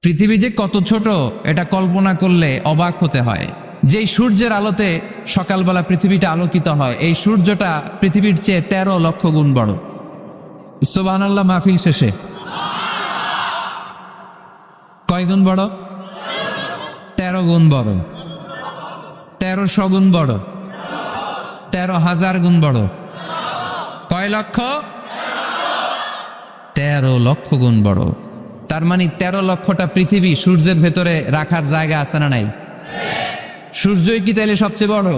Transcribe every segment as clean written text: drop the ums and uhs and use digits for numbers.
পৃথিবী যে কত ছোট এটা কল্পনা করলে অবাক হতে হয়। যেই সূর্যের আলোতে সকালবেলা পৃথিবীটা আলোকিত হয়, এই সূর্যটা পৃথিবীর চেয়ে 13 লক্ষ গুণ বড়। সুবহানাল্লাহ মাহফিল শেষে কয় গুণ বড়? 13 গুণ বড়, 1300 গুণ বড়, 13,000 গুণ বড়। কয় লক্ষ? 13 লক্ষ গুণ বড়। তার মানে 13 লক্ষটা পৃথিবী সূর্যের ভেতরে রাখার জায়গা আছে না নাই? সূর্যই কি তাইলে সবচেয়ে বড়?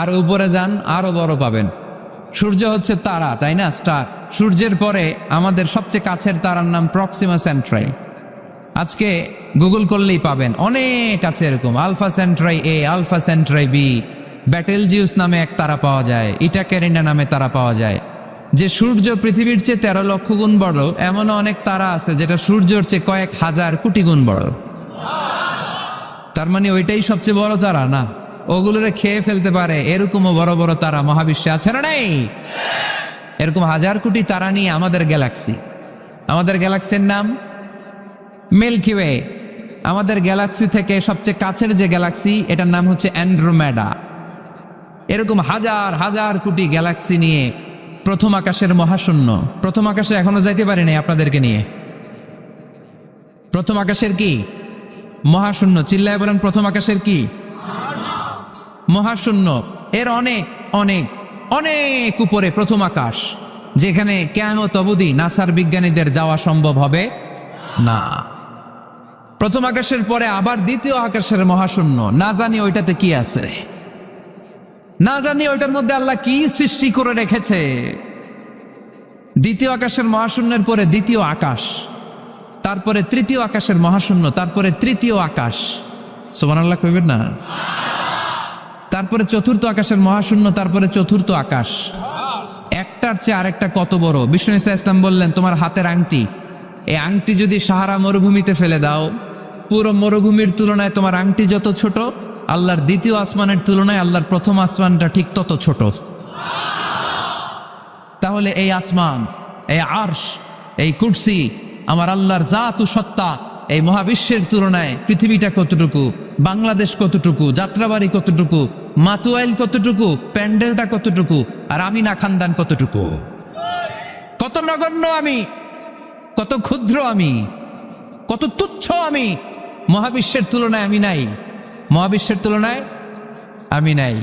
আর উপরে যান, আরো বড় পাবেন। সূর্য হচ্ছে তারা, তাই না? স্টার। সূর্যের পরে আমাদের সবচেয়ে কাছের তারার নাম প্রক্সিমা সেন্ট্রাই। আজকে গুগল করলেই পাবেন, অনেক আছে এরকম। আলফা সেন্ট্রাই এ, আলফা সেন্ট্রাই বি, ব্যাটেলজিউস নামে এক তারা পাওয়া যায়, ইটা ক্যারিনা নামে তারা পাওয়া যায়। যে সূর্য পৃথিবীর চেয়ে 13 লক্ষ গুণ বড়, এমনও অনেক তারা আছে যেটা সূর্যের চেয়ে কয়েক হাজার কোটি গুণ বড়। তার মানে ওইটাই সবচেয়ে বড় তারা না? ওগুলোরে খেয়ে ফেলতে পারে এরকমও বড় বড় তারা মহাবিশ্বে আছে না নাই? এরকম হাজার কোটি তারা নিয়ে আমাদের গ্যালাক্সি। আমাদের গ্যালাক্সির নাম মিল্কি ওয়ে। আমাদের গ্যালাক্সি থেকে সবচেয়ে কাছের যে গ্যালাক্সি, এটার নাম হচ্ছে অ্যান্ড্রোমেডা। এরকম হাজার হাজার কোটি গ্যালাক্সি নিয়ে প্রথম আকাশের মহাশূন্য। প্রথম আকাশে এখনো যাইতে পারি নাই আপনাদেরকে নিয়ে। প্রথম আকাশের কি? মহাশূন্য। চিল্লায় বলেন, প্রথম আকাশের কি? মহাশূন্য। এর অনেক অনেক অনেক উপরে প্রথম আকাশ, যেখানে কিয়ামত অবধি নাসার বিজ্ঞানীদের যাওয়া সম্ভব হবে না। প্রথম আকাশের পরে আবার দ্বিতীয় আকাশের মহাশূন্য। না জানি ওইটাতে কি আছে, না জানি ওইটার মধ্যে আল্লাহ কি সৃষ্টি করে রেখেছে। দ্বিতীয় আকাশের মহাশূন্যের পরে দ্বিতীয় আকাশ, তারপরে তৃতীয় আকাশের মহাশূন্য, তারপরে তৃতীয় আকাশ। সুবহানাল্লাহ কইবেন না? তারপরে চতুর্থ আকাশের মহাশূন্য, তারপরে চতুর্থ আকাশ। একটার চেয়ে আরেকটা কত বড়। বিষ্ণু ঈসা ইসলাম বললেন, তোমার হাতের আংটি, এই আংটি যদি সাহারা মরুভূমিতে ফেলে দাও, পুরো মরুভূমির তুলনায় তোমার আংটি যত ছোট, আল্লাহর দ্বিতীয় আসমানের তুলনায় আল্লাহর প্রথম আসমানটা ঠিক তত ছোট। তাহলে এই আসমান, এই আরশ, এই কুরসি, আমার আল্লাহর জাত ও সত্তা, এই মহাবিশ্বের তুলনায় পৃথিবীটা কতটুকু, বাংলাদেশ কতটুকু, যাত্রাবাড়ি কতটুকু, মাতুয়াইল কতটুকু, প্যান্ডেলটা কতটুকু, আর আমি না খানদান কতটুকু। কত নগণ্য আমি, কত ক্ষুদ্র আমি, কত তুচ্ছ আমি। মহাবিশ্বের তুলনায় আমি নাই, মহাবিশ্বের তুলনায় আমি নাই।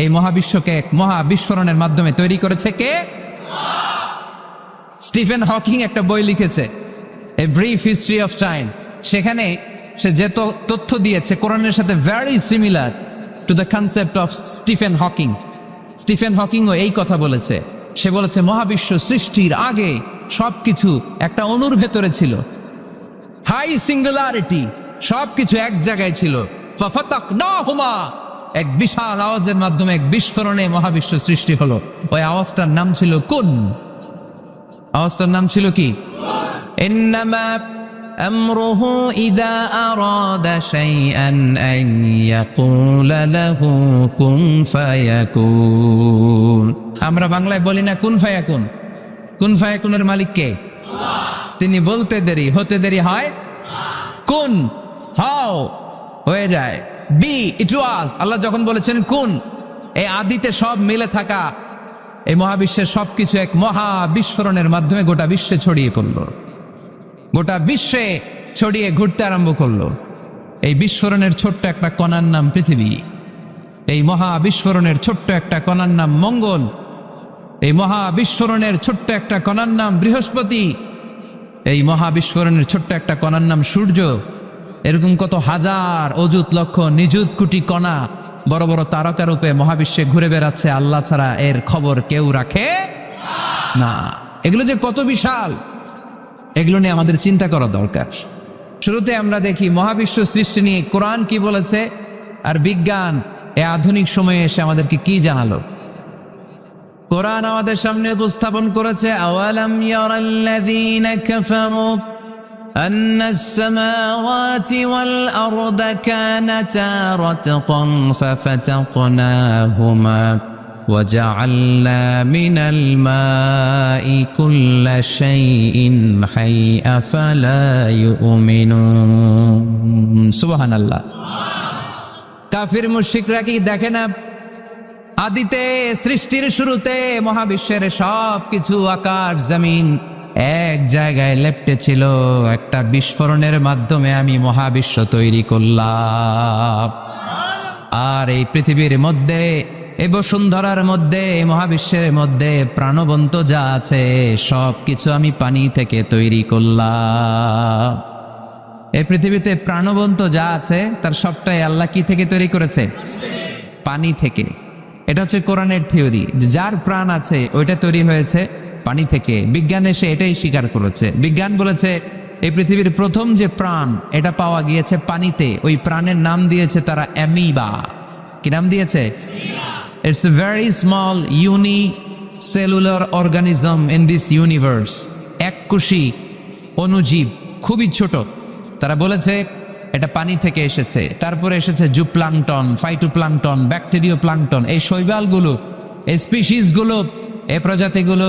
এই মহাবিশ্বকে এক মহাবিস্ফোরণের মাধ্যমে তৈরি করেছে কে? স্টিফেন হকিং একটা বই লিখেছে, a brief history of time. সেখানে সে যে তথ্য দিয়েছে কোরআনের সাথে very similar to the concept of Stephen Hawking. Stephen হকিংও এই কথা বলেছে। সে বলেছে মহাবিশ্ব সৃষ্টির আগে সবকিছু একটা অণুর ভেতরে ছিল, হাই সিঙ্গুলারিটি, সবকিছু এক জায়গায় ছিল। ফাফাতাকনাহুমা, এক বিশাল আওয়াজের মাধ্যমে এক বিস্ফোরণে মহাবিশ্ব সৃষ্টি হলো। ওই আওয়াজটার নাম ছিল কুন। আওয়াজটার নাম ছিল কি? ইন্নামা আমরুহু ইযা আরাদা শাইআন আন ইয়াকুলা লাহু কুন ফায়াকুন। আমরা বাংলায় বলি না কুন ফায়াকুন? কুন ফায়াকুনের মালিক কে? তিনি বলতে দেরি, হতে দেরি হয়। কুন, হাও, হয়ে যায়। বি, ইট ওয়াজ। আল্লাহ যখন বলেছেন কুন, এই আদিতে সব মিলে থাকা এই মহাবিশ্বের সবকিছু এক মহা বিস্ফোরণের মাধ্যমে গোটা বিশ্বে ছড়িয়ে পড়ল, গোটা বিশ্বে ছড়িয়ে ঘুরতে আরম্ভ করলো। এই বিস্ফোরণের ছোট্ট একটা কণার নাম পৃথিবী। এই মহা বিস্ফোরণের ছোট্ট একটা কণার নাম মঙ্গল। এই মহা বিস্ফোরণের ছোট্ট একটা কণার নাম বৃহস্পতি। এই মহা বিস্ফোরণের ছোট্ট একটা কণার নাম সূর্য। এরকম কত হাজার, অযুত লক্ষ, নিযুত কোটি কণা বড় বড় তারকা রূপে মহাবিশ্বে ঘুরে বেড়াচ্ছে। আল্লাহ ছাড়া এর খবর কেউ রাখে না। এগুলো যে কত বিশাল, এগুলো নিয়ে আমাদের চিন্তা করা দরকার। শুরুতে আমরা দেখি মহাবিশ্ব সৃষ্টি নিয়ে কোরআন কি বলেছে, আর বিজ্ঞান এই আধুনিক সময়ে এসে আমাদেরকে কি জানালো। কোরআন আমাদের সামনে উপস্থাপন করেছে, আওয়ালাম ইয়ারাল্লাযীনা কাফারু আন্নাস সামাওয়াতি ওয়াল আরদা কানাতা রাতকান ফাফাতাকনাহুমা وجعلنا من الماء كل شيء حي أفلا يؤمنون سبحان الله কাফির মুশরিকরা কি দেখে না আদিতে সৃষ্টির শুরুতে মহাবিশ্বের সব কিছু আকাশ জমিন এক জায়গায় লেপ্টে ছিল একটা বিস্ফোরণের মাধ্যমে আমি মহাবিশ্ব তৈরি করলাম আর এই পৃথিবীর মধ্যে এই বসুন্ধরার মধ্যে মহাবিশ্বের মধ্যে প্রাণবন্ত যা আছে সব কিছু আমি পানি থেকে তৈরি করলাম এই পৃথিবীতে প্রাণবন্ত যা আছে তার সবটাই আল্লাহ কি থেকে তৈরি করেছে পানি থেকে এটা হচ্ছে কোরআনের থিওরি যার প্রাণ আছে ওইটা তৈরি হয়েছে পানি থেকে বিজ্ঞান এসে এটাই স্বীকার করেছে বিজ্ঞান বলেছে এই পৃথিবীর প্রথম যে প্রাণ এটা পাওয়া গিয়েছে পানিতে ওই প্রাণের নাম দিয়েছে তারা অ্যামিবা কি নাম দিয়েছে it's a very small unicellular organism in this universe এককোষী অণুজীব খুবই ছোট তারা বলেছে এটা পানি থেকে এসেছে তারপরে এসেছে জুপ্লাঙ্কটন ফাইটোপ্লাঙ্কটন ব্যাকটেরিয়া প্লাঙ্কটন এই শৈবালগুলো এই স্পিসিসগুলো এই প্রজাতিগুলো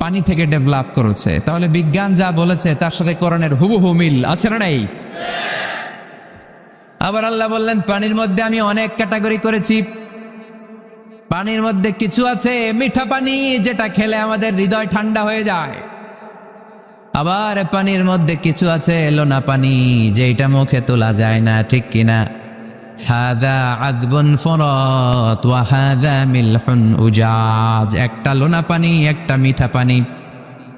পানি থেকে ডেভেলপ করেছে তাহলে বিজ্ঞান যা বলেছে তার সাথে কোরআনের হুবহু মিল আছে না নাই আবার আল্লাহ বললেন পানির মধ্যে আমি অনেক ক্যাটাগরি করেছি পানির মধ্যে কিছু আছে মিঠা পানি যেটা খেলে আমাদের হৃদয় ঠান্ডা হয়ে যায় আবার পানির মধ্যে কিছু আছে লোনা পানি যেটা মুখে তোলা যায় না ঠিক কিনা হাদা আযবুন ফুরাত ওয়া হাদা মিলহুন উজাজ একটা লোনা পানি একটা মিঠা পানি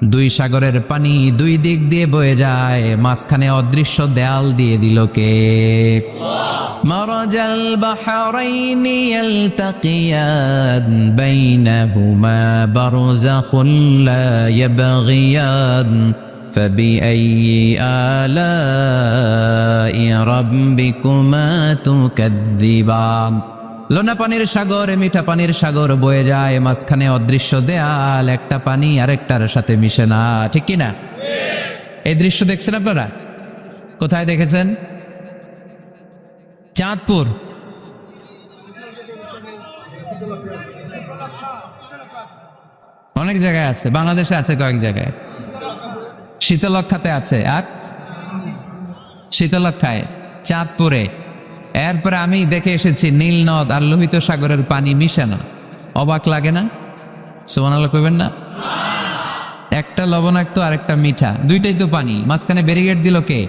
দুই সাগরের পানি দুই দিক দিয়ে বয়ে যায় মাঝখানে অদৃশ্য দেয়াল দিয়ে দিল কে মারাজাল বাহরাইনি ইয়ালতাকিয়ান বাইনাহুমা বারযাখুন লা ইয়াবগিয়ান فبأي آلاء ربكما تكذبان লোনা পানির সাগর মিঠা পানির সাগর বয়ে যায় মাঝখানে অদৃশ্য দেয়াল একটা পানি আরেকটার সাথে মিশে না ঠিক কি না এই দৃশ্য দেখছেন আপনারা কোথায় দেখেছেন চাঁদপুর অনেক জায়গায় আছে বাংলাদেশে আছে কয়েক জায়গায় শীতলক্ষাতে আছে আর শীতলক্ষায় চাঁদপুরে এরপরে আমি দেখে এসেছি নীল নদ আর লোহিত সাগরের পানি মিশানো অবাক লাগে না সুবহানাল্লাহ কইবেন না একটা লবণাক্ত আর একটা মিঠা দুইটাই তো পানি মাঝখানে ব্যারিকেড দিল কে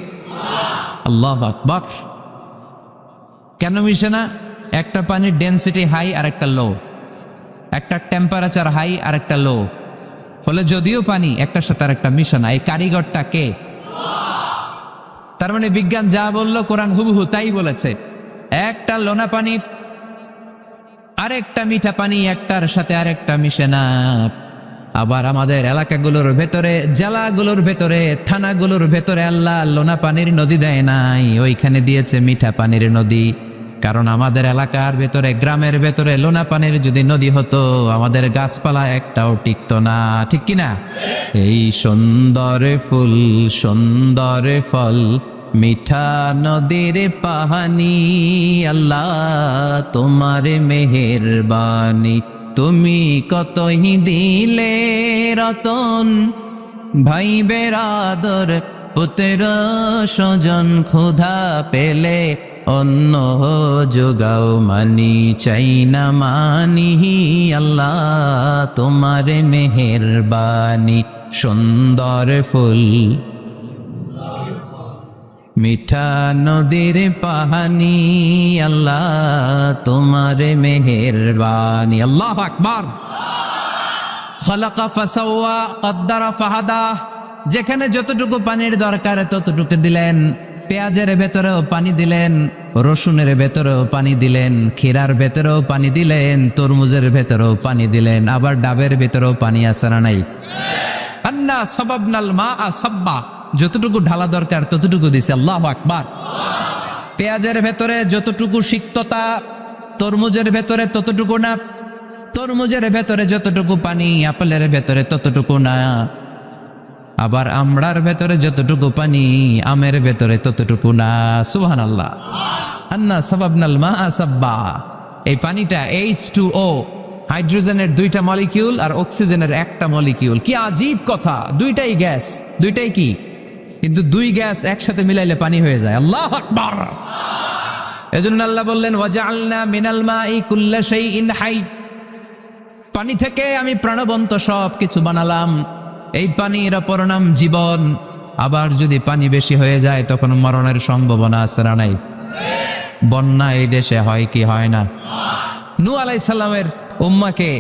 আল্লাহু আকবার কেন মিশে না একটা পানির ডেনসিটি হাই আর একটা লো একটা টেম্পারেচার হাই আর একটা লো ফলে যদিও পানি একটার সাথে আর একটা মিশে না এই কারিগরটা কে তার মানে বিজ্ঞান যা বললো কোরআন হুবহু তাই বলেছে একটা লোনা পানি আরেকটা মিঠা পানি একটার সাথে আরেকটা মিশে না আবার আমাদের এলাকাগুলোর ভেতরে জেলাগুলোর ভেতরে থানাগুলোর ভেতরে আল্লাহ লোনা পানির নদী দেয় নাই ওইখানে দিয়েছে মিঠা পানির নদী কারণ আমাদের এলাকার ভেতরে গ্রামের ভেতরে লোনা পানির যদি নদী হতো আমাদের গাছপালা একটাও টিকতো না ঠিক কিনা এই সুন্দর ফুল সুন্দর ফল মিঠা নদীর পাহানি আল্লাহ তোমার মেহেরবানি তুমি কতই দিলে রতন ভাই বেরাদর পুত্র স্বজন ক্ষুধা পেলে অন্য যোগাও মানি চাই না মানি আল্লাহ তোমার মেহেরবানি সুন্দর ফুল মিঠা নদীর পাহানি আল্লাহ তোমার মেহেরবানি আল্লাহু আকবার খালাকা ফাসাওয়া কদ্দারা ফাহাদা যেখানে যতটুকু পানির দরকার ততটুকু দিলেন পেঁয়াজের ভেতরেও পানি দিলেন রসুনের ভেতরেও পানি দিলেন ক্ষীরার ভেতরেও পানি দিলেন তরমুজের ভেতরেও পানি দিলেন আবার ডাবের ভেতরেও পানি আছে না নাই আন্না সাবাবনাল মাআ সাব্বা যতটুকু ঢালা দরকার ততটুকু দিছে আল্লাহু আকবার পেঁয়াজের ভেতরে যতটুকু সিক্ততা তরমুজের ভেতরে ততটুকু না তরমুজের ভেতরে যতটুকু পানি আপেলের ভেতরে ততটুকু না আবার আমড়ার ভেতরে যতটুকু পানি আমের ভেতরে ততটুকু না সুবহানাল্লাহ আন্না সাবাবনাল মাআ সাব্বা এই পানিটা H2O হাইড্রোজেনের 2টা মলিকিউল আর অক্সিজেনের 1টা মলিকিউল। কি আজীব কথা, 2টাই গ্যাস, 2টাই কি, কিন্তু 2 গ্যাস একসাথে মিলাইলে পানি হয়ে যায়। আল্লাহু আকবার। এজন্য আল্লাহ বললেন ওয়াজআলনা মিনাল মাই কুল্লা শাইইন হাই, পানি থেকে আমি প্রাণবন্ত সব কিছু বানালাম। এই পানির অপর নাম জীবন। আবার যদি পানি বেশি হয়ে যায় তখন মরণের সম্ভাবনা আছে না নাই? বন্যা এই দেশে হয় কি হয় না? নূহ আলাইহিস সালামের উম্মাকে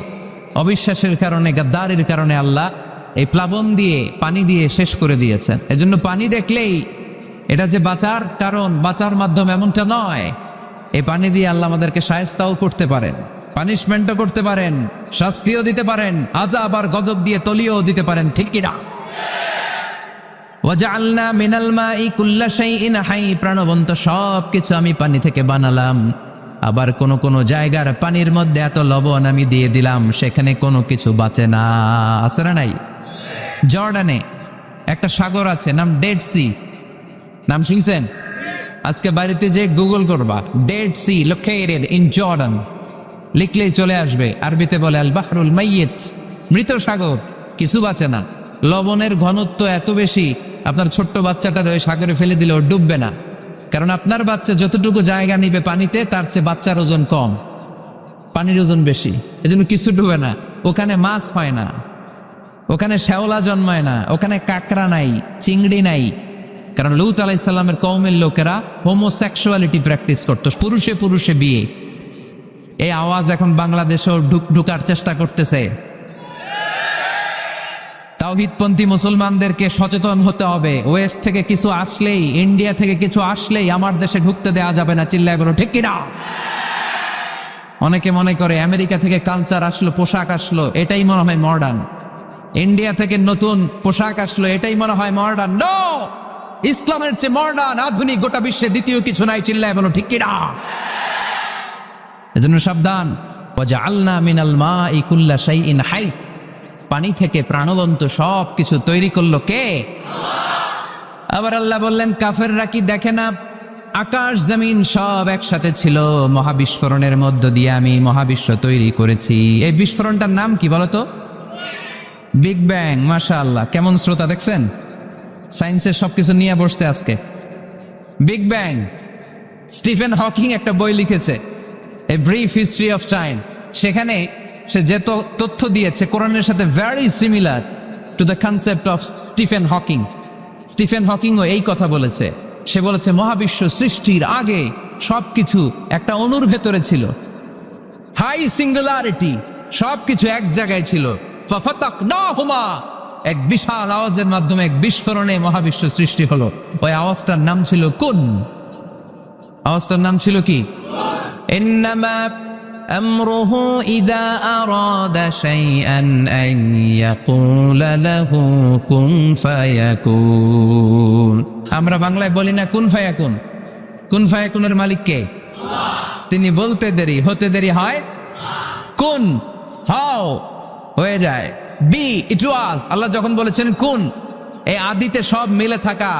অবিশ্বাসের কারণে, গাদ্দারির কারণে আল্লাহ এই প্লাবন দিয়ে, পানি দিয়ে শেষ করে দিয়েছেন। এজন্য পানি দেখলেই এটা যে বাঁচার কারণ, বাঁচার মাধ্যম এমনটা নয়। এই পানি দিয়ে আল্লাহ আমাদেরকে শায়েস্তাও করতে পারেন, পানিশমেন্টও করতে পারেন, শাস্তিও দিতে পারেন, আযাব আর গজব দিয়ে তলিয়েও দিতে পারেন, ঠিক কি না? ওয়াজআলনা মিনাল মাই কুল্লা শাইইন হাই, প্রাণবন্ত সব কিছু আমি পানি থেকে বানালাম। আবার কোন কোন জায়গার পানির মধ্যে এত লবণ আমি দিয়ে দিলাম, সেখানে কোনো কিছু বাঁচে না। আছে না নাই? জর্ডানে একটা সাগর আছে, নাম ডেড সি। নাম শুনছেন? আজকে বাড়িতে যে গুগল করবা, Dead Sea located in Jordan, লিখলেই চলে আসবে। আরবিতে বলে আল বাহরুল মাইয়িত, মৃত সাগর, কিছু বাঁচে না। লবণের ঘনত্ব এত বেশি, আপনার ছোট্ট বাচ্চাটার ওই সাগরে ফেলে দিলে ও ডুববে না, কারণ আপনার বাচ্চা যতটুকু জায়গা নিবে পানিতে, তার চেয়ে বাচ্চার ওজন কম, পানির ওজন বেশি, এজন্য কিছু ডুবে না। ওখানে মাছ হয় না, ওখানে শ্যাওলা জন্মায় না, ওখানে কাঁকড়া নাই, চিংড়ি নাই, কারণ লূত আলাইহিস সালামের কওমের লোকেরা হোমোসেক্সুয়ালিটি প্র্যাকটিস করত, পুরুষে পুরুষে বিয়ে। এই আওয়াজ এখন বাংলাদেশেও ঢুকার চেষ্টা করতেছে। তাওহীদপন্থী মুসলমানদেরকে সচেতন হতে হবে। ওয়েস্ট থেকে কিছু আসলেই, ইন্ডিয়া থেকে কিছু আসলেই আমার দেশে ঢুকতে দেওয়া যাবে না। চিল্লায় বলো ঠিক কিনা? অনেকে মনে করে আমেরিকা থেকে কালচার আসলো, পোশাক আসলো, এটাই মনে হয় মডার্ন। ইন্ডিয়া থেকে নতুন পোশাক আসলো, এটাই মনে হয় মডার্ন। নো, ইসলামের চেয়ে মডার্ন, আধুনিক গোটা বিশ্বে দ্বিতীয় কিছু নাই। চিল্লায় বলো ঠিক কিনা? এজন্য সাবধান। ওয়াজআলনা মিনাল মাই কুল্লা শাইইন হাই, পানি থেকে প্রাণবন্ত সব কিছু তৈরি করলো কে? আবার আল্লাহ বললেন কাফেররা কি দেখে না, আকাশ জমিন সব একসাথে ছিল, মহাবিস্ফোরণের মধ্য দিয়ে আমি মহাবিশ্ব তৈরি করেছি। এই বিস্ফোরণটার নাম কি বলতো? Big bang. মাশাআল্লাহ, কেমন শ্রোতা দেখছেন? সায়েন্সের সবকিছু নিয়ে বসছে আজকে। Big bang. স্টিফেন হকিং একটা বই লিখেছে, a brief history of time. সেখানে সে যে তথ্য দিয়েছে কোরআনের সাথে very similar to the concept of Stephen Hawking. Stephen হকিংও এই কথা বলেছে। সে বলেছে মহাবিশ্ব সৃষ্টির আগে সবকিছু একটা অণুর ভেতরে ছিল, হাই সিঙ্গুলারিটি, সবকিছু এক জায়গায় ছিল। ফাফাতাকনাহুমা, এক বিশাল আওয়াজের মাধ্যমে, এক বিস্ফোরণে মহাবিশ্ব সৃষ্টি হলো। ওই আওয়াজটার নাম ছিল কুন। আওয়াজটার নাম ছিল কি? ইন্নামা আমরুহু ইযা আরাদা শাইআন আন ইয়াকুলা লাহু কুন ফায়াকুন। আমরা বাংলায় বলি না কুন ফায়াকুন? কুন ফায়াকুনের মালিক কে? তিনি বলতে দেরি, হতে দেরি হয়। কুন, হাও, হয়ে যায়। বি, ইট ওয়াজ। আল্লাহ যখন বলেছেন কুন, এই আদিতে সব মিলে থাকা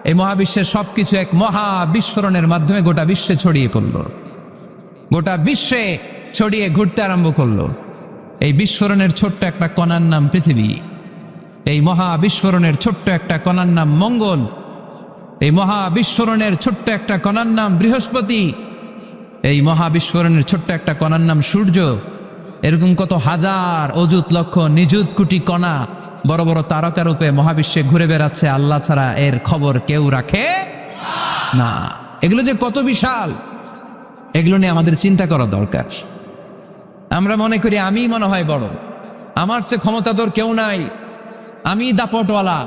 এই মহাবিশ্বের সবকিছু এক মহা বিস্ফোরণের মাধ্যমে গোটা বিশ্বে ছড়িয়ে পড়লো, গোটা বিশ্বে ছড়িয়ে ঘুরতে আরম্ভ করলো। এই বিস্ফোরণের ছোট্ট একটা কণার নাম পৃথিবী। এই মহা বিস্ফোরণের ছোট্ট একটা কণার নাম মঙ্গল। এই মহা বিস্ফোরণের ছোট্ট একটা কণার নাম বৃহস্পতি। এই মহা বিস্ফোরণের ছোট্ট একটা কণার নাম সূর্য। এরকম কত হাজার, অযুত, লক্ষ, নিযুত কোটি কণা বড় বড় তারকা রূপে মহাবিশ্বে ঘুরে বেড়াচ্ছে। আল্লাহ ছাড়া এর খবর কেউ রাখে না। এগুলো যে কত বিশাল, এগুলো নিয়ে আমাদের চিন্তা করা দরকার। আমরা মনে করি আমি মনে হয় বড়, আমার চেয়ে ক্ষমতাধর কেউ নাই, আমি দাপটওয়ালা,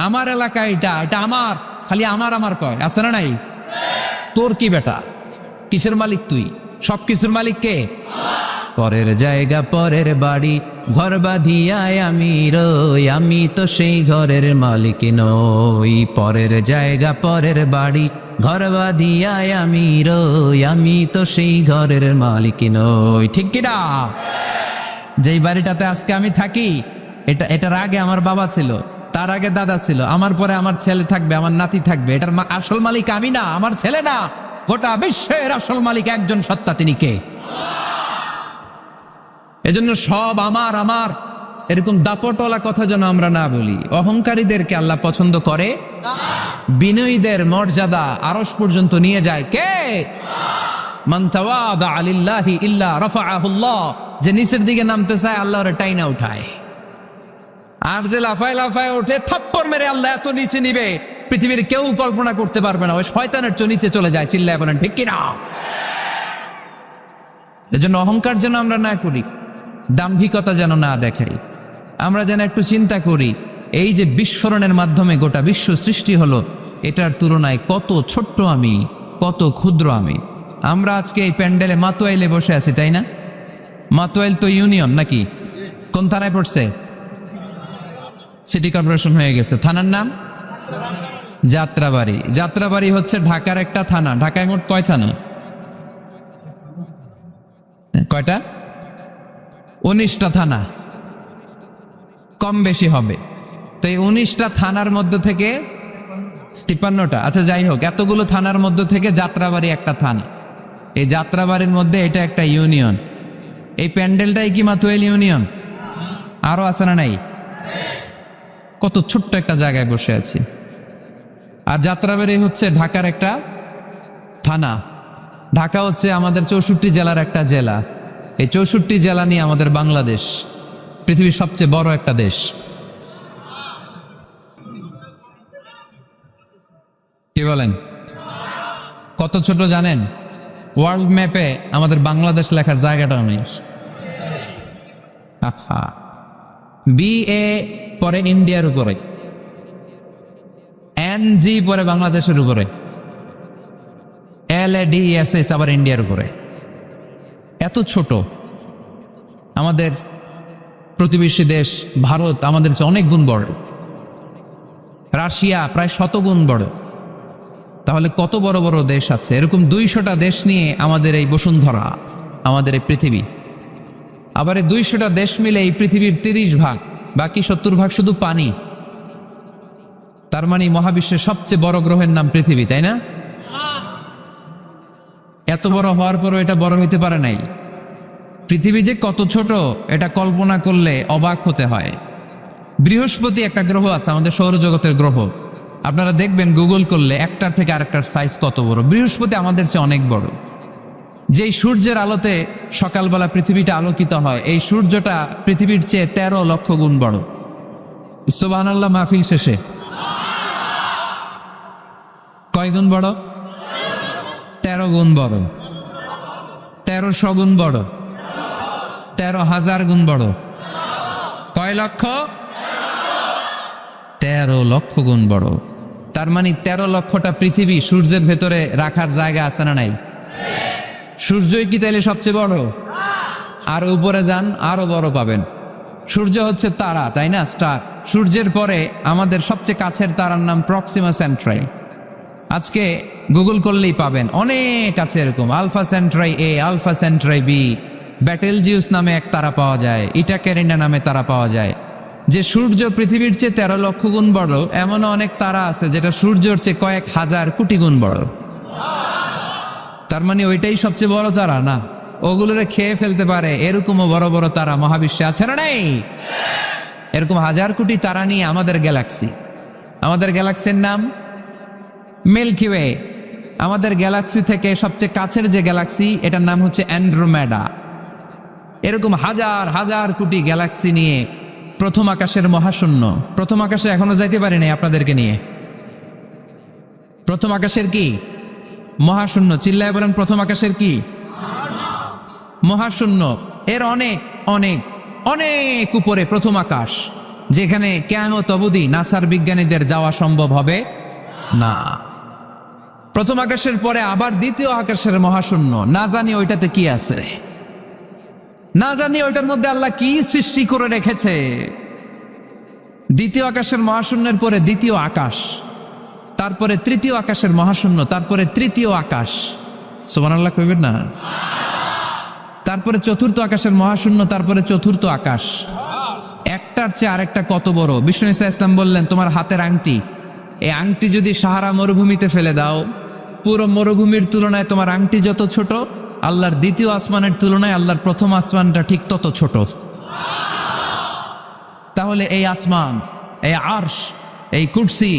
আমার এলাকা এটা আমার, খালি আমার আমার কয়। আছে না নাই? তোর কি বেটা? কিসের মালিক তুই? সব কিছুর মালিক কে? পরের জায়গা পরের বাড়ি, ঘর বাঁধিয়ায় আমি রই, আমি তো সেই ঘরের মালিক নই। পরের জায়গা পরের বাড়ি, ঘর বাঁধিয়ায় আমি রই, আমি তো সেই ঘরের মালিক নই। ঠিক কিনা? যেই বাড়িটাতে আজকে আমি থাকি, এটার আগে আমার বাবা ছিল, তার আগে দাদা ছিল, আমার পরে আমার ছেলে থাকবে, আমার নাতি থাকবে। এটার আসল মালিক আমি না, আমার ছেলে না, গোটা বিশ্বের আসল মালিক একজন সত্তা। তিনি কে? এজন্য সব আমার আমার এরকম দাপটওয়ালা কথা যেন আমরা না বলি। অহংকারীদেরকে আল্লাহ পছন্দ করে, বিনয়ীদের মর্যাদা আরশ পর্যন্ত নিয়ে যায় কে? মান তাওয়াদা লিল্লাহি ইল্লা রাফাআহুল্লাহ, যে নিচের দিকে নামতে চায় আল্লাহ ওরে টাইনা উঠায়। আর যে লাফায় লাফায় ওঠে থাপ্পড় মেরে আল্লাহ এত নিচে নিবে পৃথিবীর কেউ কল্পনা করতে পারবে না। ওই শয়তানের চেয়ে নিচে চলে যায়। চিল্লায় বলেন ঠিক কিনা? এজন্য অহংকার যেন আমরা না করি, দাম্ভিকতা যেন না দেখাই। আমরা যেন একটু চিন্তা করি, এই যে বিস্ফোরণের মাধ্যমে গোটা বিশ্ব সৃষ্টি হলো, এটার তুলনায় কত ছোট্ট আমি, কত ক্ষুদ্র আমি। আমরা আজকে এই প্যান্ডেলে মাতোয়াইলে বসে আছি, তাই না? মাতোয়াইল তো ইউনিয়ন নাকি? কোন থানায় পড়ছে? সিটি কর্পোরেশন হয়ে গেছে। থানার নাম যাত্রাবাড়ি। যাত্রাবাড়ি হচ্ছে ঢাকার একটা থানা। ঢাকায় মোট কয় থানা? কয়টা? 19টা থানা, কম বেশি হবে। তো এই 19টা থানার মধ্যে থেকে 53টা, আচ্ছা যাই হোক, এতগুলো থানার মধ্যে থেকে যাত্রাবাড়ি একটা থানা। এই যাত্রাবাড়ির মধ্যে এটা একটা ইউনিয়ন। এই প্যান্ডেলটাই কি মাতোয়াইল ইউনিয়ন? আরো আছে না নাই? কত ছোট্ট একটা জায়গায় বসে আছি। আর যাত্রাবাড়ি হচ্ছে ঢাকার একটা থানা। ঢাকা হচ্ছে আমাদের 64 জেলার একটা জেলা। এই 64 জেলা নিয়ে আমাদের বাংলাদেশ পৃথিবীর সবচেয়ে বড় একটা দেশ। কি বলেন? কত ছোট জানেন? ওয়ার্ল্ড ম্যাপে আমাদের বাংলাদেশ লেখার জায়গাটাও নেই। আহা, BA পরে ইন্ডিয়ার উপরে, NG পরে বাংলাদেশের উপরে, LADSS আবার ইন্ডিয়ার উপরে। এত ছোট। আমাদের প্রতিবেশী দেশ ভারত আমাদের চেয়ে অনেক গুণ বড়। রাশিয়া প্রায় 100 গুণ বড়। তাহলে কত বড় বড় দেশ আছে। এরকম 200টা দেশ নিয়ে আমাদের এই বসুন্ধরা, আমাদের এই পৃথিবী। আবার এই 200টা দেশ মিলে এই পৃথিবীর 30 ভাগ, বাকি 70 ভাগ শুধু পানি। তার মানে মহাবিশ্বের সবচেয়ে বড় গ্রহের নাম পৃথিবী, তাই না? এত বড় হওয়ার পরও এটা বড় হইতে পারে নাই। পৃথিবী যে কত ছোট এটা কল্পনা করলে অবাক হতে হয়। বৃহস্পতি একটা গ্রহ আছে, আমাদের সৌরজগতের গ্রহ। আপনারা দেখবেন গুগল করলে একটার থেকে আরেকটার সাইজ কত বড়। বৃহস্পতি আমাদের চেয়ে অনেক বড়। যেই সূর্যের আলোতে সকালবেলা পৃথিবীটা আলোকিত হয়, এই সূর্যটা পৃথিবীর চেয়ে 13 লক্ষ গুণ বড়। সুবহানাল্লাহ মাহফিল শেষে কয় গুণ বড়? 13 গুণ বড়, 1300 গুণ বড়, 13,000 গুণ বড়। কয় লক্ষ? 13 লক্ষ গুণ বড়। তার মানে 13 লক্ষটা পৃথিবী সূর্যের ভেতরে রাখার জায়গা আছে না নাই? সূর্যই কি তাইলে সবচেয়ে বড়? আর উপরে যান, আরো বড় পাবেন। সূর্য হচ্ছে তারা, তাই না? স্টার। সূর্যের পরে আমাদের সবচেয়ে কাছের তারার নাম প্রক্সিমা সেন্ট্রাই। আজকে গুগল করলেই পাবেন, অনেক আছে এরকম। Alpha Centauri A, Alpha Centauri B, Betelgeuse নামে এক তারা পাওয়া যায়, ইটাকেরিনা নামে তারা পাওয়া যায়। যে সূর্য পৃথিবীর চেয়ে 13 লক্ষ গুণ বড়, এমনও অনেক তারা আছে যেটা সূর্যের চেয়ে কয়েক হাজার কোটি গুণ বড়। তার মানে ওইটাই সবচেয়ে বড় তারা না? ওগুলোরে খেয়ে ফেলতে পারে এরকমও বড় বড় তারা মহাবিশ্বে আছে না নেই? এরকম হাজার কোটি তারা নিয়ে আমাদের গ্যালাক্সি। আমাদের গ্যালাক্সির নাম মিল্কি ওয়ে। আমাদের গ্যালাক্সি থেকে সবচেয়ে কাছের যে গ্যালাক্সি, এটার নাম হচ্ছে অ্যান্ড্রোমেডা। এরকম হাজার হাজার কোটি গ্যালাক্সি নিয়ে প্রথম আকাশের মহাশূন্য। প্রথম আকাশে এখনো যাইতে পারি নাই আপনাদেরকে নিয়ে। প্রথম আকাশের কি? মহাশূন্য। চিল্লায় বলেন প্রথম আকাশের কি? মহাশূন্য। এর অনেক অনেক অনেক উপরে প্রথম আকাশ, যেখানে কিয়ামত অবধি নাসার বিজ্ঞানীদের যাওয়া সম্ভব হবে না। প্রথম আকাশের পরে আবার দ্বিতীয় আকাশের মহাশূন্য। না জানি ওইটাতে কি আছে, না জানি ওইটার মধ্যে আল্লাহ কি সৃষ্টি করে রেখেছে। দ্বিতীয় আকাশের মহাশূন্যের পরে দ্বিতীয় আকাশ, তারপরে তৃতীয় আকাশের মহাশূন্য, তারপরে তৃতীয় আকাশ। সুবহানাল্লাহ কইবেন না? তারপরে চতুর্থ আকাশের মহাশূন্য, তারপরে চতুর্থ আকাশ। একটার চেয়ে আরেকটা কত বড়। বিষ্ণু ঈসা ইসলাম বললেন, তোমার হাতের আংটি, এই আংটি যদি সাহারা মরুভূমিতে ফেলে দাও, পুরো মরুভূমির তুলনায় তোমার আংটি যত ছোট, আল্লাহর দ্বিতীয় আসমানের তুলনায় আল্লাহর প্রথম আসমানটা ঠিক তত ছোট। তাহলে এই আসমান, এই আরশ, এই কুরসি,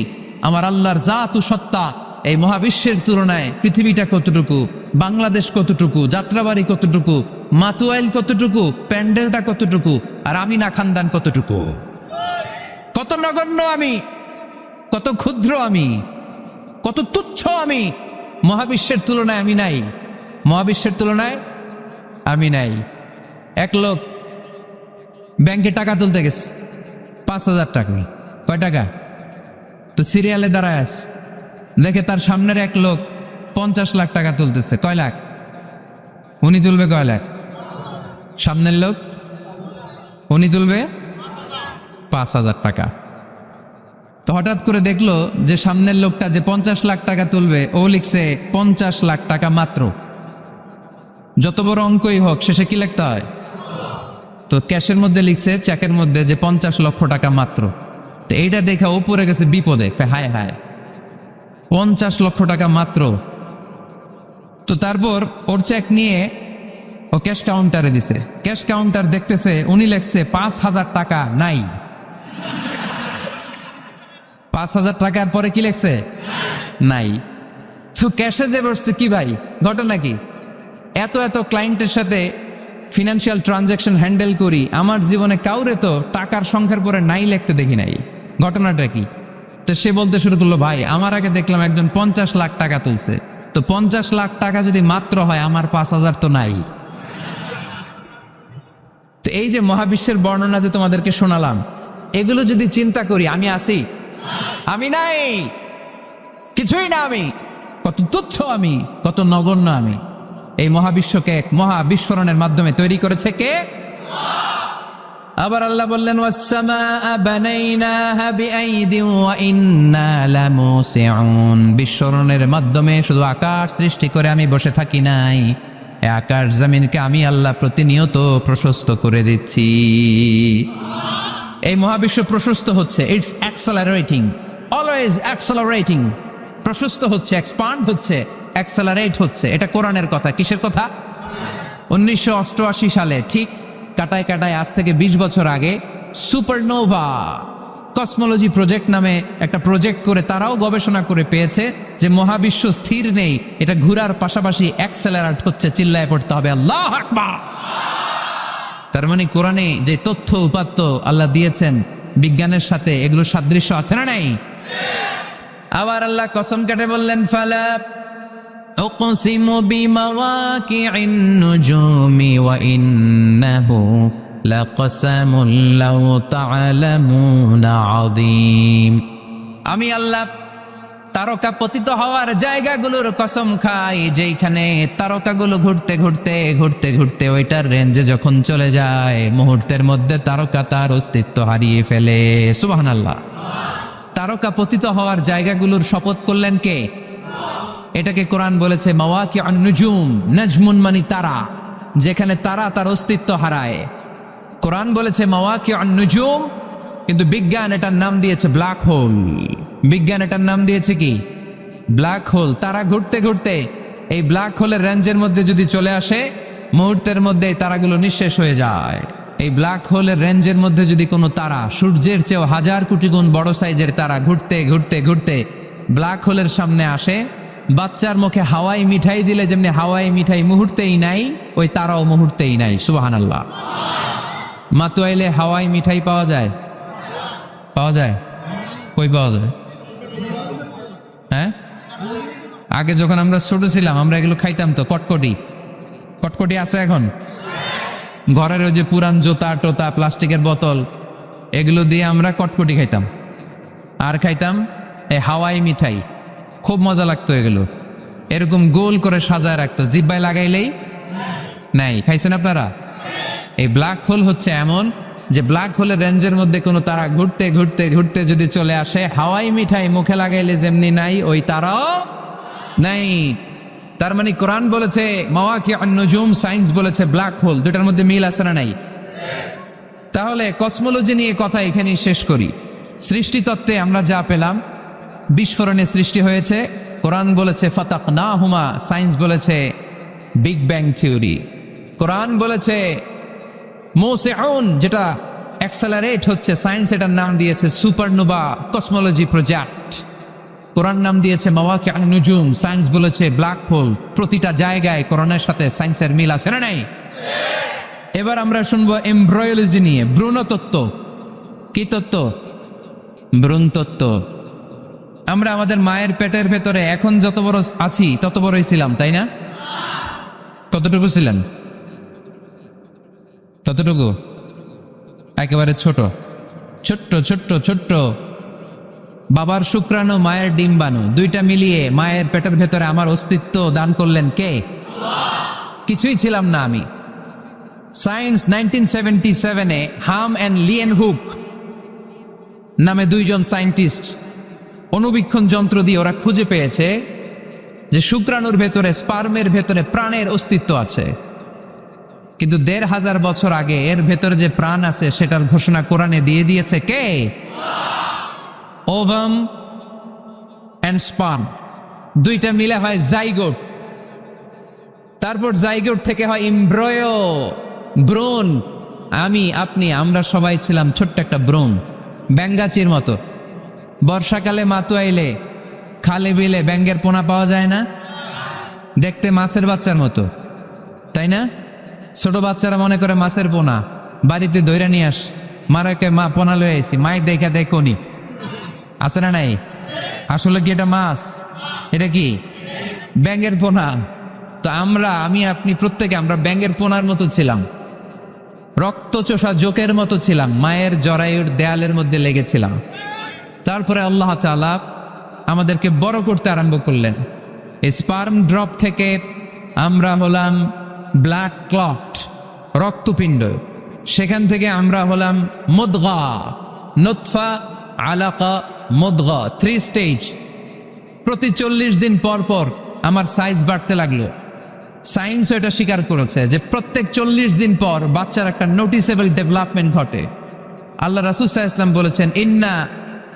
আমার আল্লাহর জাত ও সত্তা, এই মহাবিশ্বের তুলনায় পৃথিবীটা কতটুকু, বাংলাদেশ কতটুকু, যাত্রাবাড়ি কতটুকু, মাতুয়াইল কতটুকু, প্যান্ডেলটা কতটুকু, আর আমি না খানদান কতটুকু, কত নগণ্য আমি, কত ক্ষুদ্র আমি, কত তুচ্ছ আমি। মহাবিশ্বের তুলনায় আমি নাই, মহাবিশ্বের তুলনায় আমি নাই। এক লোক ব্যাংকে টাকা তুলতে গেছে, 5,000 টাকা। কয় টাকা? তো সিরিয়ালে দাঁড়ায় আছে, দেখে তার সামনের এক লোক 50 লাখ টাকা তুলতেছে। কয় লাখ? উনি তুলবে কয় লাখ? সামনের লোক উনি তুলবে 5,000 টাকা। তো হঠাৎ করে দেখলো যে সামনের লোকটা যে 50 লাখ টাকা তুলবে, ও লিখছে 50 লাখ টাকা মাত্র। যত বড় অঙ্কই হোক শেষে কি লিখতে হয়? তো ক্যাশের মধ্যে লিখছে, চেকের মধ্যে, যে 50 লক্ষ টাকা মাত্র। তো এইটা দেখা ও পড়ে গেছে বিপদে, হায় হায়, 50 লক্ষ টাকা মাত্র। তো তারপর ওর চেক নিয়ে ও ক্যাশ কাউন্টারে দিছে। ক্যাশ কাউন্টার দেখতেছে, উনি লেখছে 5,000 টাকা নাই। 5,000 টাকার পরে কি লেখছে? নাই। তো ক্যাশে যে বসছে, কি ভাই ঘটনা কি? এত এত ক্লায়েন্টের সাথে ফিনান্সিয়াল ট্রানজাকশন হ্যান্ডেল করি, আমার জীবনে কাউরে তো টাকার সংখ্যার পরে নাই লিখতে দেখি নাই, ঘটনাটা কি? তো সে বলতে শুরু করলো, ভাই আমার আগে দেখলাম একজন 50 লাখ টাকা তুলছে, তো 50 লাখ টাকা যদি মাত্র হয়, আমার 5,000 তো নাই। তো এই যে মহাবিশ্বের বর্ণনা যে তোমাদেরকে শোনালাম, এগুলো যদি চিন্তা করি, আমি আছি? আমি নাই, কিছুই না আমি, কত তুচ্ছ আমি, কত নগণ্য আমি। এই মহাবিশ্বকে এক মহা বিস্ফোরণের মাধ্যমে তৈরি করেছে কে? আবার আল্লাহ বললেন, ওয়াস-সামাআ বানাইনাহা বিআইদিন ওয়া ইন্না লামুসিউন। বিস্ফোরণের মাধ্যমে শুধু আকাশ সৃষ্টি করে আমি বসে থাকি নাই, এই আকাশ জমিনকে আমি আল্লাহ প্রতিনিয়ত প্রশস্ত করে দিচ্ছি। এই মহাবিশ্ব প্রশস্ত হচ্ছে, ইটস অ্যাক্সেলারেটিং, অলওয়েজ অ্যাক্সেলারেটিং। প্রশস্ত হচ্ছে, এক্সপান্ড হচ্ছে, অ্যাক্সেলারেট হচ্ছে। এটা কোরআনের কথা। কিসের কথা? 1988 সালে, ঠিক কাটায় কাটায় আজ থেকে 20 বছর আগে, সুপারনোভা কসমোলজি প্রজেক্ট নামে একটা প্রজেক্ট করে তারাও গবেষণা করে পেয়েছে যে মহাবিশ্ব স্থির নেই, এটা ঘোরার পাশাপাশি অ্যাক্সেলারেট হচ্ছে। চিল্লায় পড়তে হবে আল্লাহু আকবার। তার মানে কোরআনে যে তথ্য উপাত্ত আল্লাহ দিয়েছেন, বিজ্ঞানের সাথে এগুলো সাদৃশ্য আছে না নাই? আবার আল্লাহ কসম কেটে বললেন, ফালা উকসিমু বিমাওয়াকিইন নুজুমি ওয়া ইন্নাহু লাকসামুন লাউ তা'লামুনা আযীম। আমি আল্লাহ তারকা পতিত হওয়ার জায়গাগুলোর কসম খাই, যেখানে তারকাগুলো ঘুরতে ঘুরতে ঘুরতে ঘুরতে ওইটার রেঞ্জে যখন চলে যায়, মুহূর্তের মধ্যে তারকা তার অস্তিত্ব হারিয়ে ফেলে। সুবহানাল্লাহ। তারকা পতিত হওয়ার জায়গাগুলোর শপথ করলেন কে? এটাকে কোরআন বলেছে মাওয়াকিউন নুজুম। নাজমুন মানে তারা, যেখানে তারা তার অস্তিত্ব হারায়। কোরআন বলেছে মাওয়াকিউন নুজুম, কিন্তু বিজ্ঞান এটার নাম দিয়েছে ব্ল্যাক হোল। বিজ্ঞান এটার নাম দিয়েছে কি? Black hole. তারা ঘুরতে ঘুরতে এই ব্ল্যাক হোলের রেঞ্জের মধ্যে যদি চলে আসে, মুহূর্তের মধ্যে এই তারাগুলো নিঃশেষ হয়ে যায়। এই ব্ল্যাক হোলের রেঞ্জের মধ্যে যদি কোনো তারা সূর্যের চেয়েও 1000 কোটি গুণ বড় সাইজের তারা ঘুরতে ঘুরতে ঘুরতে ব্ল্যাক হোলের সামনে আসে, বাচ্চার মুখে হাওয়াই মিঠাই দিলে যেমনি হাওয়াই মিঠাই মুহূর্তেই নাই, ওই তারাও মুহূর্তেই নাই। সুবহানাল্লাহ। মাতুয়াইলে হাওয়াই মিঠাই পাওয়া যায়? পাওয়া যায়? কই পাওয়া যায়? হ্যাঁ, আগে যখন আমরা ছোট ছিলাম আমরা এগুলো খাইতাম তো। কটকটি, কটকটি আছে এখন? ঘরের ওই যে পুরান জোতা টোতা প্লাস্টিকের বোতল, এগুলো দিয়ে আমরা কটকটি খাইতাম। আর খাইতাম এই হাওয়াই মিঠাই, খুব মজা লাগতো। এগুলো এরকম গোল করে সাজায় রাখতো, জিব্বায় লাগাইলেই নাই। খাইছেন আপনারা? এই ব্ল্যাক হোল হচ্ছে এমন যে ব্ল্যাক হোলের রেঞ্জের মধ্যে কোনো তারা ঘুরতে ঘুরতে ঘুরতে যদি চলে আসে, হাওয়াই মিঠাই মুখে লাগাইলে যেমনি নাই, ওই তারাও নাই। তার মানে কোরআন বলেছে মাওয়াকিউন নুজুম, সায়েন্স বলেছে ব্ল্যাক হোল। দুটার মধ্যে মিল আছে না নাই? তাহলে কসমোলজি নিয়ে কথা এখানেই শেষ করি। সৃষ্টিতত্ত্বে আমরা যা পেলাম, বিস্ফোরণে সৃষ্টি হয়েছে। কোরআন বলেছে ফাতাকনাহুমা, সায়েন্স বলেছে বিগ ব্যাং থিওরি। কোরআন বলেছে মুসিউন, যেটা অ্যাক্সেলারেট হচ্ছে, সায়েন্স এটার নাম দিয়েছে সুপারনোভা কসমোলজি প্রজেক্ট। কোরআন নাম দিয়েছে মাওয়াকিআন নুজুম, সায়েন্স বলেছে ব্ল্যাক হোল। প্রতিটা জায়গায় কোরআনের সাথে সায়েন্সের মিল আছে না নাই? এবার আমরা শুনবো এমব্রয়োলজি নিয়ে, ভ্রূণতত্ত্ব। কি তত্ত্ব? ভ্রূণতত্ত্ব। আমরা আমাদের মায়ের পেটের ভেতরে এখন যত বড় আছি তত বড়ই ছিলাম, তাই না? কতটুকু ছিলেন? ততটুকু, একেবারে ছোট ছোট্ট ছোট্ট ছোট্ট। বাবার শুক্রাণু, মায়ের ডিম্বাণু, দুইটা মিলিয়ে মায়ের পেটের ভেতরে আমার অস্তিত্ব দান করলেন কে? কিছুই ছিলাম না আমি। সায়েন্স 1977-এ হাম অ্যান্ড লিয়েন হুক নামে দুইজন সায়েন্টিস্ট অনুবীক্ষণ যন্ত্র দিয়ে ওরা খুঁজে পেয়েছে যে শুক্রাণুর ভেতরে, স্পার্মের ভেতরে প্রাণের অস্তিত্ব আছে। কিন্তু ১৫০০ বছর আগে এর ভেতরে যে প্রাণ আছে সেটার ঘোষণা কোরআনে দিয়ে দিয়েছে কে? ওভাম অ্যান্ড স্পার্ম দুইটা মিলে হয় জাইগোট। তারপর জাইগোট থেকে হয় এমব্রয়ো, ভ্রূণ। আমি, আপনি, আমরা সবাই ছিলাম ছোট্ট একটা ভ্রূণ, ব্যাঙ্গাচির মতো। বর্ষাকালে মাতু আইলে খালে বিলে ব্যাঙ্গের পোনা পাওয়া যায় না? দেখতে মাছের বাচ্চার মতো, তাই না? ছোট বাচ্চারা মনে করে মাছের পোনা, বাড়িতে দইরা নিয়ে আস, মারাকে মা পোনা লয়ে আইছি, মাই দেখা দেয় কনি আছে না নাই? আসলে কি এটা মাছ? এটা কি ব্যাঙ্গের পোনা? তো আমরা, আমি, আপনি, প্রত্যেকে আমরা ব্যাঙ্গের পোনার মতো ছিলাম, রক্তচোষা জোকের মতো ছিলাম, মায়ের জরায়ুর দেয়ালের মধ্যে লেগেছিলাম। তারপরে আল্লাহ তাআলা আমাদেরকে বড় করতে আরম্ভ করলেন। এই স্পার্ম ড্রপ থেকে আমরা হলাম ব্ল্যাক ক্লট, রক্তপিণ্ড। সেখান থেকে আমরা হলাম মুদগা, নুতফা, আলাকা, মুদগা, 3 স্টেজ। প্রতি 40 দিন পর পর আমার সাইজ বাড়তে লাগলো। সায়েন্স এটা স্বীকার করেছে যে প্রত্যেক 40 দিন পর বাচ্চার একটা নোটিসেবল ডেভেলপমেন্ট ঘটে। আল্লাহ রাসূল সাল্লাল্লাহু আলাইহি ওয়াসাল্লাম বলেছেন, ইন্না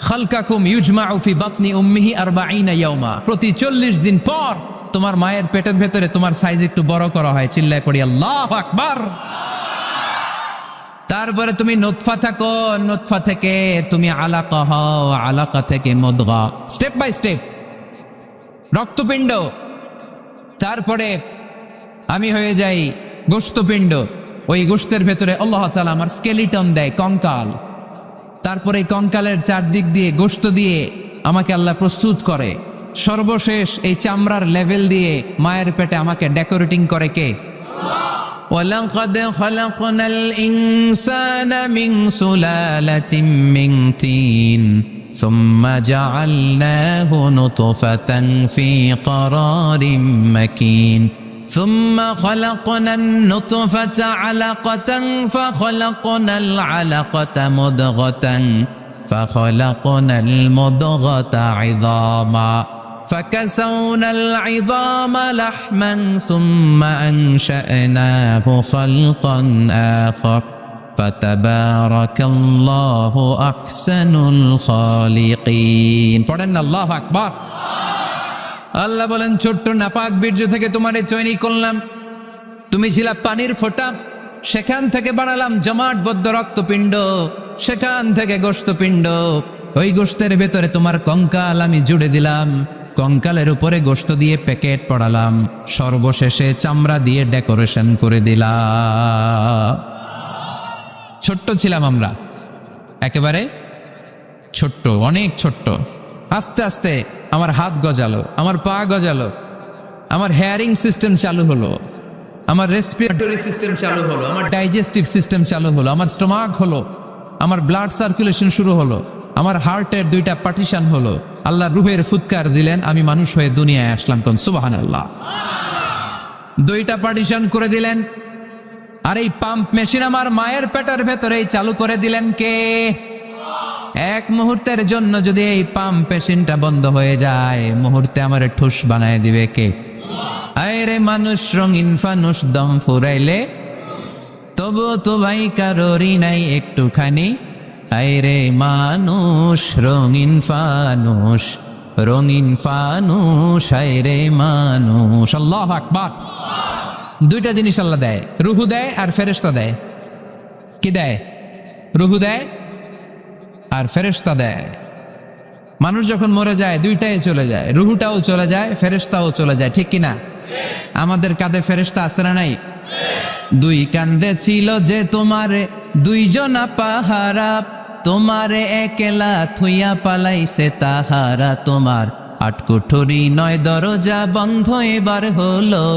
খালকাকুম ইউজমাউ ফি বাতনি উম্মিহি 40 ইয়াওমা। প্রতি 40 দিন পর তোমার মায়ের পেটের ভেতরে তোমার সাইজ একটু বড় করা হয়। চিল্লায় পড়ি আল্লাহু আকবার। তারপরে তুমি নুতফা থাকো, নুতফা থেকে তুমি আলাকা হও, আলাকা থেকে মুদগা, স্টেপ বাই স্টেপ রক্তপিণ্ড। তারপরে আমি হয়ে যাই গোশতপিণ্ড। ওই গোশতের ভেতরে আল্লাহ তাআলা আমার স্কেলিটন দেয়, কঙ্কাল। তারপরে এই কঙ্কালের চারদিক দিয়ে গোশত দিয়ে আমাকে আল্লাহ প্রস্তুত করে। সর্বশেষ এই চামড়ার লেভেল দিয়ে মায়ের পেটে আমাকে ডেকোরেটিং করে কে? وَلَقَدْ خَلَقْنَا الْإِنسَانَ مِنْ سُلَالَةٍ مِنْ طِينٍ ثُمَّ جَعَلْنَاهُ نُطْفَةً فِي قَرَارٍ مَكِينٍ ثُمَّ خَلَقْنَا النُّطْفَةَ عَلَقَةً فَخَلَقْنَا الْعَلَقَةَ مُضْغَةً فَخَلَقْنَا الْمُضْغَةَ عِظَامًا فكسونا العظام لحما ثم أنشأناه خلقا آخر فتبارك الله أحسن الخالقين। পড়েন আল্লাহু আকবার। আল্লাহ বলেন, ছোট্ট নাপাক বীর্য থেকে তোমারে তৈরি করলাম। তুমি ছিলা পানির ফোঁটা, সেখান থেকে বানালাম জমাটবদ্ধ রক্তপিণ্ড, সেখান থেকে গোশতপিণ্ড। ওই গোশতের ভেতরে তোমার কঙ্কাল আমি জুড়ে দিলাম, কঙ্কালের উপরে গোশত দিয়ে প্যাকেট পড়ালাম, সর্বশেষে চামড়া দিয়ে ডেকোরেশন করে দিলাম। ছোট্ট ছিলাম আমরা, একেবারে ছোট্ট, অনেক ছোট্ট। আস্তে আস্তে আমার হাত গজালো, আমার পা গজালো, আমার হেয়ারিং সিস্টেম চালু হলো, আমার রেসপিরেটরি সিস্টেম চালু হলো, আমার ডাইজেস্টিভ সিস্টেম চালু হলো, আমার স্টোমাক হলো, আমার ব্লাড সার্কুলেশন শুরু হলো, আমার হার্টের 2টা পার্টিশন হলো। আল্লাহ রুহের ফুৎকার দিলেন, আমি মানুষ হয়ে দুনিয়ায় আসলাম। কোন সুবহানাল্লাহ। 2টা পার্টিশন করে দিলেন। আর এই পাম্প মেশিন আমার মায়ের পেটের ভেতরেই চালু করে দিলেন কে? এক মুহূর্তের জন্য যদি এই পাম্প মেশিনটা বন্ধ হয়ে যায়, মুহূর্তে আমার ঠুস বানায় দিবে কে? আরে মানুষ রঙিন ফানুস, দম ফুরাইলে তবু তো ভাই কারোরই নাই একটুখানি। আরে মানুষ রঙিন ফানুস, রঙিন ফানুস, আরে মানুষ। আল্লাহু আকবার। দুইটা জিনিস আল্লাহ দেয়, রুহু দেয় আর ফেরেশতা দেয়। কি দেয়? রুহু দেয় আর ফেরেশতা দেয়। মানুষ যখন মরে যায় দুইটাই চলে যায়, রুহুটাও চলে যায়, ফেরেশতাও চলে যায়, ঠিক কিনা? আমাদের কাঁধে ফেরেশতা আছে না নাই? দুই কান্দে ছিল যে তোমারে দুইজনা পাহারা, তোমারে একলা থুইয়া পালাইছে তাহারা, তোমার আটকুঠুরি 9 দরজা বন্ধ এবার হলো।